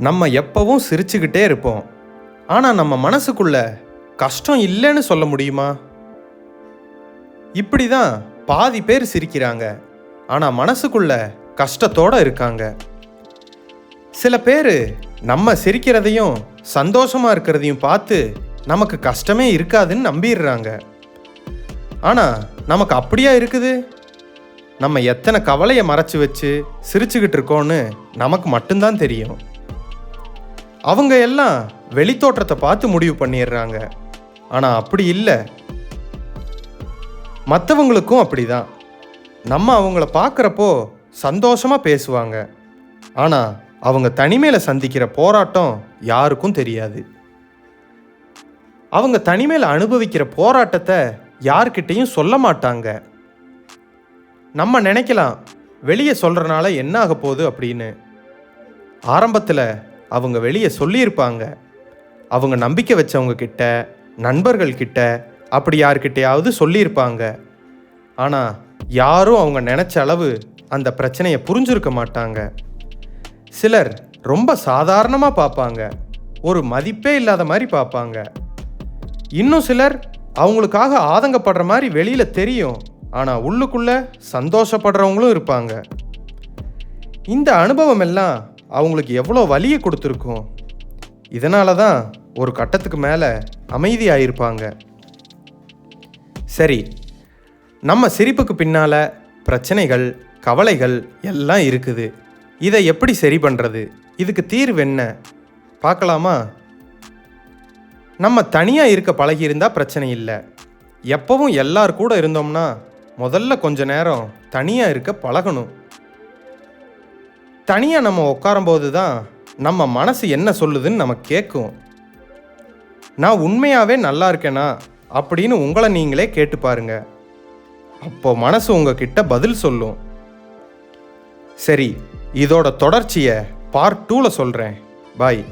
நம்ம எப்பவும் சிரிச்சுக்கிட்டே இருப்போம். ஆனால் நம்ம மனசுக்குள்ள கஷ்டம் இல்லைன்னு சொல்ல முடியுமா? இப்படி தான் பாதி பேர் சிரிக்கிறாங்க, ஆனால் மனசுக்குள்ள கஷ்டத்தோடு இருக்காங்க. சில பேர் நம்ம சிரிக்கிறதையும் சந்தோஷமாக இருக்கிறதையும் பார்த்து நமக்கு கஷ்டமே இருக்காதுன்னு நம்பிடுறாங்க. ஆனால் நமக்கு அப்படியா இருக்குது? நம்ம எத்தனை கவலையை மறைச்சி வச்சு சிரிச்சுக்கிட்டு இருக்கோன்னு நமக்கு மட்டும்தான் தெரியும். அவங்க எல்லாம் வெளித்தோற்றத்தை பார்த்து முடிவு பண்ணிடுறாங்க. ஆனால் அப்படி இல்லை. மற்றவங்களுக்கும் அப்படிதான். நம்ம அவங்கள பார்க்குறப்போ சந்தோஷமாக பேசுவாங்க, ஆனால் அவங்க தனிமையில் சந்திக்கிற போராட்டம் யாருக்கும் தெரியாது. அவங்க தனிமையில் அனுபவிக்கிற போராட்டத்தை யார்கிட்டையும் சொல்ல மாட்டாங்க. நம்ம நினைக்கலாம், வெளியே சொல்கிறனால என்ன ஆக போகுது அப்படின்னு. ஆரம்பத்தில் அவங்க வெளியே சொல்லியிருப்பாங்க. அவங்க நம்பிக்கை வச்சவங்க கிட்ட, நண்பர்கள் கிட்ட, அப்படி யார்கிட்டையாவது சொல்லியிருப்பாங்க. ஆனால் யாரும் அவங்க நினச்ச அளவு அந்த பிரச்சனையை புரிஞ்சிருக்க மாட்டாங்க. சிலர் ரொம்ப சாதாரணமாக பார்ப்பாங்க, ஒரு மதிப்பே இல்லாத மாதிரி பார்ப்பாங்க. இன்னும் சிலர் அவங்களுக்காக ஆதங்கப்படுற மாதிரி வெளியில் தெரியும், ஆனால் உள்ளுக்குள்ளே சந்தோஷப்படுறவங்களும் இருப்பாங்க. இந்த அனுபவம் எல்லாம் அவங்களுக்கு எவ்வளோ வலியை கொடுத்துருக்கும். இதனால தான் ஒரு கட்டத்துக்கு மேலே அமைதியாயிருப்பாங்க. சரி, நம்ம சிரிப்புக்கு பின்னால் பிரச்சனைகள், கவலைகள் எல்லாம் இருக்குது. இதை எப்படி சரி பண்ணுறது? இதுக்கு தீர்வு என்ன பார்க்கலாமா? நம்ம தனியாக இருக்க பழகியிருந்தால் பிரச்சனை இல்லை. எப்பவும் எல்லார் கூட இருந்தோம்னா முதல்ல கொஞ்ச நேரம் தனியாக இருக்க பழகணும். தனியாக நம்ம உட்காரும்போது தான் நம்ம மனசு என்ன சொல்லுதுன்னு நம்ம கேட்கும். நான் உண்மையாகவே நல்லா இருக்கேனா அப்படின்னு உங்களை நீங்களே கேட்டு பாருங்க. அப்போ மனசு உங்ககிட்ட பதில் சொல்லும். சரி, இதோட தொடர்ச்சியை பார்ட் 2ல் சொல்கிறேன். பாய்.